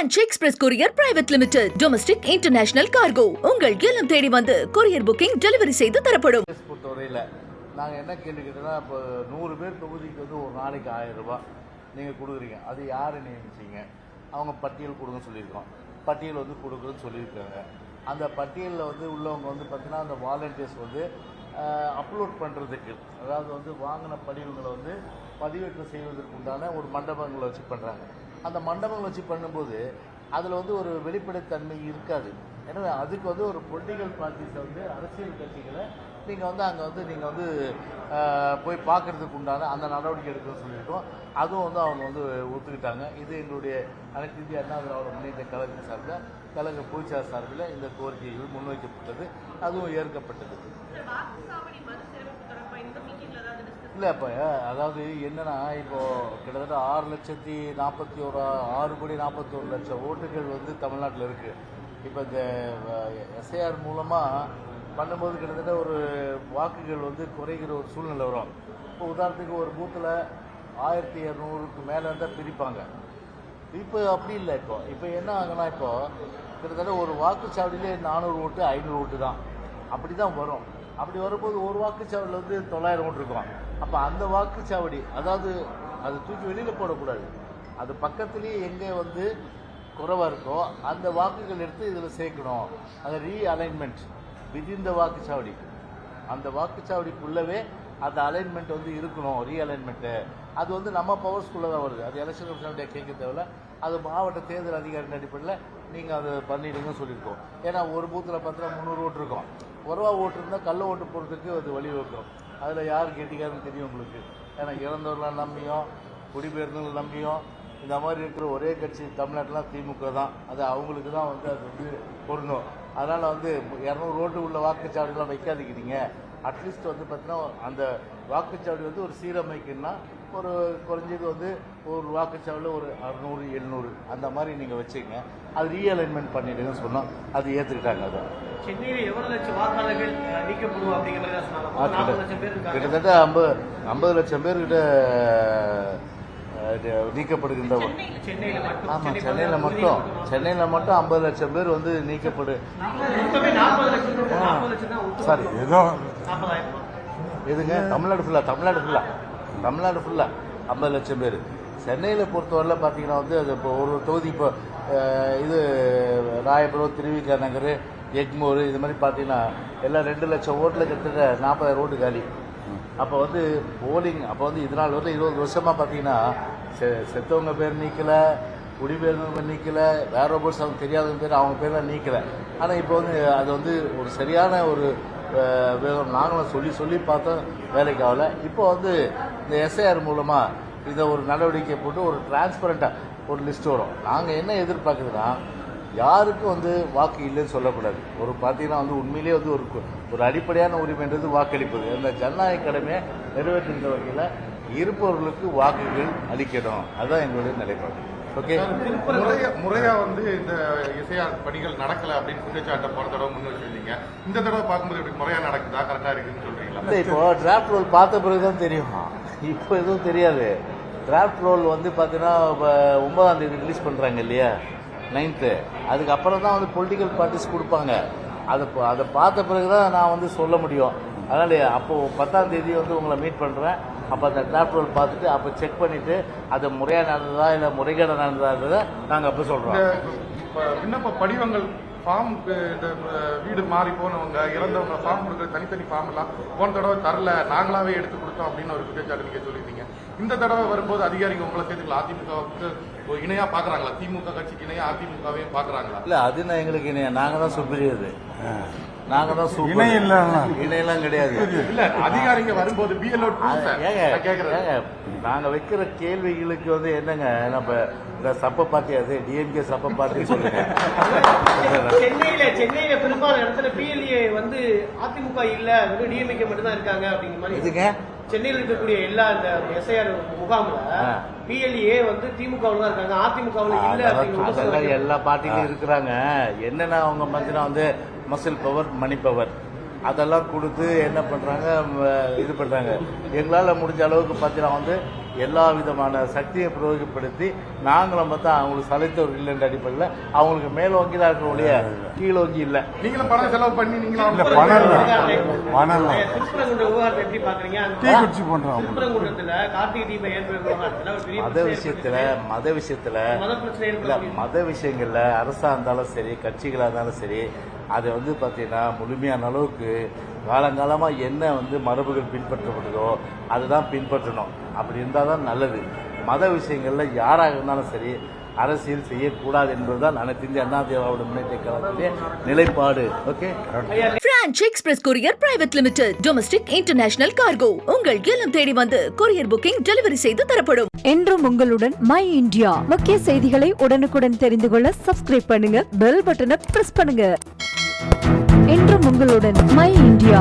Ranch Express Courier Private Limited. Domestic International Cargo. உங்கள் இல்லம் தேடி வந்து கொரியர் புக்கிங் டெலிவரி செய்து தரப்படும். பொறுத்தவரையில் நாங்கள் என்ன கேள்வி கேட்டோம்னா, இப்போ 100 பேர் தொகுதிக்கு வந்து ஒரு நாளைக்கு 1000 ரூபாய் நீங்கள் கொடுக்குறீங்க. அது யார் நியமிச்சிங்க? அவங்க பட்டியல் கொடுங்கன்னு சொல்லியிருக்கோம். பட்டியல் வந்து கொடுக்குறதுன்னு சொல்லியிருக்காங்க. அந்த பட்டியலில் வந்து உள்ளவங்க வந்து பார்த்தீங்கன்னா, அந்த வாலண்டியர்ஸ் வந்து அப்லோட் பண்ணுறதுக்கு, அதாவது வந்து வாங்கின படிவுகளை வந்து பதிவேற்றம் செய்வதற்கு உண்டான ஒரு மண்டபங்களை வச்சு பண்ணுறாங்க. அந்த மண்டபங்களை வச்சு பண்ணும்போது அதில் வந்து ஒரு வெளிப்படைத்தன்மை இருக்காது. எனவே அதுக்கு வந்து ஒரு பொலிட்டிக்கல் பார்ட்டிஸை வந்து அரசியல் கட்சிகளை நீங்கள் வந்து அங்கே வந்து நீங்கள் வந்து போய் பார்க்குறதுக்கு உண்டான அந்த நடவடிக்கை எடுக்கணும்னு சொல்லியிருக்கோம். அதுவும் வந்து அவங்க வந்து ஒத்துக்கிட்டாங்க. இது எங்களுடைய அனைத்து இந்திய அண்ணா திராவிட முன்னேற்ற கழகம் சார்பில், கழக பொதுச்சார் சார்பில் இந்த கோரிக்கைகள் முன்வைக்கப்பட்டது. அதுவும் ஏற்கப்பட்டது. இல்லை, இப்போ அதாவது என்னென்னா, இப்போது கிட்டத்தட்ட 6,41,41,00,000 ஓட்டுகள் வந்து தமிழ்நாட்டில் இருக்குது. இப்போ இந்த எஸ்ஐஆர் மூலமாக பண்ணும்போது கிட்டத்தட்ட ஒரு வாக்குகள் வந்து குறைகிற ஒரு சூழ்நிலை வரும். இப்போ உதாரணத்துக்கு ஒரு பூத்தில் 1200க்கு மேலே இருந்தால் பிரிப்பாங்க. இப்போ அப்படி இல்லை. இப்போ என்ன ஆகுனா, இப்போது கிட்டத்தட்ட ஒரு வாக்குச்சாவடியிலே 400 ஓட்டு 500 ஓட்டு தான், அப்படி தான் வரும். அப்படி வரும்போது ஒரு வாக்குச்சாவடியில் வந்து 900 ஓட்டு இருக்கும். அப்போ அந்த வாக்குச்சாவடி, அதாவது அது தூக்கி வெளியில் போடக்கூடாது. அது பக்கத்துலேயே எங்கே வந்து குறைவாக இருக்கோ அந்த வாக்குகள் எடுத்து இதில் சேர்க்கணும். அது ரீஅலைன்மெண்ட் விதின் த வாக்குச்சாவடி, அந்த வாக்குச்சாவடிக்குள்ளவே அந்த அலைன்மெண்ட் வந்து இருக்கணும். ரீஅலைன்மெண்ட்டு அது வந்து நம்ம பவர்ஸ்குள்ளே தான் வருது. அது எலெக்ஷன் கமிஷனுடைய கேட்க தேவையில்ல. அது மாவட்ட தேர்தல் அதிகாரியின் அடிப்படையில் நீங்கள் அதை பண்ணிடுங்கன்னு சொல்லியிருக்கோம். ஏன்னா ஒரு பூத்தில் பார்த்தீங்கன்னா 300 ஓட்டு இருக்கும். உறவா ஓட்டு இருந்தால் கள்ள ஓட்டு போகிறதுக்கு அது வழி வைக்கிறோம். அதில் யார் கேட்டிக்காருன்னு தெரியும் உங்களுக்கு. ஏன்னா இறந்தவர்களாம் நம்பியும் குடிபெயர்ந்தவர்கள் நம்பியும் இந்த மாதிரி இருக்கிற ஒரே கட்சி தமிழ்நாட்டிலாம் திமுக தான். அது அவங்களுக்கு தான் வந்து அது வந்து பொருந்தும். அதனால் வந்து 200 ஓட்டு உள்ள வாக்குச்சாவடிலாம் வைக்காதீங்க. அட்லீஸ்ட் வந்து பார்த்தீங்கன்னா அந்த வாக்குச்சாவடி வந்து ஒரு சீரமைக்குன்னா ஒரு குறைஞ்சது வந்து ஒரு வாக்குச்சாவடியில் ஒரு 600-700 அந்த மாதிரி நீங்கள் வச்சுக்கங்க. அது ரீஅலைன்மெண்ட் பண்ணிடுங்கன்னு சொன்னோம். அது ஏற்றுக்கிட்டாங்க. அதை சென்னையில் எவ்வளவு லட்சம் வாக்காளர்கள் நீக்கப்படும் அப்படிங்கிற மாதிரி கிட்டத்தட்ட 50 லட்சம் பேர்கிட்ட நீக்கப்படுகின்ற. ஆமாம், சென்னையில் மட்டும் 50 லட்சம் பேர் வந்து நீக்கப்படு. சாரி, ஏதோ எதுங்க, தமிழ்நாடு ஃபுல்லாக 50 லட்சம் பேர். சென்னையில் பொறுத்தவரையில் பார்த்தீங்கன்னா வந்து அது இப்போ ஒரு தொகுதி, இப்போ இது ராயபுரம், திருவிக நகர், எக்மோர், இது மாதிரி பார்த்தீங்கன்னா எல்லாம் 2 லட்சம் ஓட்டில் கிட்டத்தட்ட 40,000 ஓட்டு காலி. அப்போ வந்து போலிங், அப்போ வந்து இதனால் வந்து 20 வருஷமாக பார்த்தீங்கன்னா செத்தவங்க பேர் நீக்கலை, குடிபெயர்ந்தவங்க நீக்கலை, வேற ஒரு அவங்க தெரியாதவங்க பேர் அவங்க பேர்லாம் நீக்கலை. ஆனால் இப்போ வந்து அது வந்து ஒரு சரியான ஒரு நாங்களும் சொல்லி பார்த்தோம், வேலைக்கு ஆகலை. இப்போ வந்து இந்த எஸ்ஐஆர் மூலமாக இதை ஒரு நடவடிக்கை போட்டு ஒரு டிரான்ஸ்பரண்ட்டாக ஒரு லிஸ்ட் வரும். நாங்கள் என்ன எதிர்பார்க்குறதுன்னா, யாருக்கும் வந்து வாக்கு இல்லைன்னு சொல்லக்கூடாது. ஒரு பார்த்தீங்கன்னா வந்து உண்மையிலே வந்து ஒரு அடிப்படையான உரிமைன்றது வாக்களிப்பது. அந்த ஜனநாயக கடமையை நிறைவேற்றுகின்ற வகையில் இருப்பவர்களுக்கு வாக்குகள் அளிக்கணும். அதுதான் எங்களுடைய நிலைப்பாடு. ஓகே, முறையா வந்து இந்த எஸ்ஐஆர் பணிகள் நடக்கல அப்படின்னு குற்றச்சாட்டை போன தடவை முன் வச்சிருந்தீங்க. இந்த தடவை பார்க்கும்போது இப்படி முறையா நடக்குதா, கரெக்டா இருக்குன்னு சொல்றீங்களா? இல்லை, இப்போ டிராஃப்ட் ரோல் பார்த்த பிறகுதான் தெரியும். இப்போ எதுவும் தெரியாது. டிராஃப்ட் ரோல் வந்து பார்த்தீங்கன்னா 9ஆம் தேதி ரிலீஸ் பண்ணுறாங்க இல்லையா, 9th. அதுக்கப்புறம் தான் வந்து பொலிட்டிக்கல் பார்ட்டிஸ் கொடுப்பாங்க. அதை பார்த்த பிறகு தான் நான் வந்து சொல்ல முடியும். அதனால் அப்போது 10ஆம் தேதி வந்து உங்களை மீட் பண்ணுறேன். அப்போ அந்த டிராஃப்ட் ரோல் பார்த்துட்டு அப்போ செக் பண்ணிவிட்டு அது முறையாக நடந்ததா இல்லை முறைகேடாக நடந்ததான்றதை நாங்கள் அப்போ சொல்கிறோம். விண்ணப்ப படிவங்கள் ஃபார்ம், இந்த வீடு மாறி போனவங்க, இறந்தவங்க ஃபார்ம் கொடுக்குற தனித்தனி ஃபார்ம் எல்லாம் போன தடவை தரல, நாங்களாவே எடுத்து கொடுத்தோம் அப்படின்னு ஒரு குற்றச்சாட்டு நீங்கள் சொல்லியிருந்தீங்க. இந்த தடவை வரும்போது அதிகாரிகள் உங்களை சேர்த்துக்கலாம், அதிமுகவுக்கு இணையா பாக்குறாங்களா? திமுக கட்சிக்கு இணையா அதிமுகவையும் பாக்குறாங்களா? இல்ல, அது நாங்களுக்கு இணையா, நாங்க தான் சுப்பீரியர், நாங்க தான் இணையெல்லாம் கிடையாது. இல்ல, அதிகாரிங்க வரும்போது நாங்க வைக்கிற கேள்விகளுக்கு வந்து என்னங்க, நம்ம இந்த சப்ப பார்ட்டி, அது டிஎம்கே சப்ப பார்ட்டி சொல்லுங்க. சென்னையில பெரும்பாலான இடத்துல பிஎல்ஏ வந்து அதிமுக இல்ல, வெறும் டிஎம்கே மட்டும் தான் இருக்காங்க அப்படிங்கிற மாதிரி. இதுங்க சென்னையில் இருக்கக்கூடிய எல்லா இந்த எஸ்ஐஆர் முகாம்ல பிஎல்ஏ வந்து திமுகவில் தான் இருக்காங்க, அதிமுகவில் இல்ல. எல்லா பார்ட்டிலும் இருக்கிறாங்க. என்னன்னா அவங்க மத்தினா வந்து மசில் பவர், மணி பவர் அதெல்லாம் கொடுத்து என்ன பண்ணுறாங்க, இது பண்ணுறாங்க. எங்களால் முடிஞ்ச அளவுக்கு பார்த்தீங்கன்னா வந்து எல்லா விதமான சக்தியை பிரயோகப்படுத்தி நாங்களும் பார்த்தா அவங்களுக்கு சலைத்தவர் இல்லைன்ற அடிப்படையில் அவங்களுக்கு மேலோங்கி தான் இருக்கிற கீழோங்கி இல்லை. நீங்களும் பணம் செலவு பண்ணி நீங்களும் திருப்பரங்குன்ற விவகாரத்தை எப்படி பாக்குறீங்க? திருப்பரங்குன்றத்துல கார்த்திகை தீபம் ஏற்படுற விவகாரத்துல ஒரு பெரிய மத விஷயங்கள்ல அரசா இருந்தாலும் சரி, கட்சிகளா இருந்தாலும் சரி, அதை வந்து பார்த்தீங்கன்னா முழுமையான அளவுக்கு காலங்காலமாக என்ன வந்து மரபுகள் பின்பற்றப்படுதோ அதுதான் பின்பற்றணும். அப்படி இருந்தால் தான் நல்லது. மத விஷயங்களில் யாராக இருந்தாலும் சரி அரசியல் செய்யக்கூடாது என்பதுதான் அனைத்து இந்திய அண்ணா திராவிட முன்னேற்ற கழகத்திலே நிலைப்பாடு. Okay. Branch express courier private limited domestic international cargo உங்கள் இல்லம் தேடி வந்து கொரியர் புக்கிங் டெலிவரி செய்து தரப்படும். என்றும் உங்களுடன் மை இந்தியா. முக்கிய செய்திகளை உடனுக்குடன் தெரிந்து கொள்ள சப்ஸ்கிரைப் பண்ணுங்க, பெல் பட்டனை பிரஸ் பண்ணுங்க. என்றும் உங்களுடன் மை இந்தியா.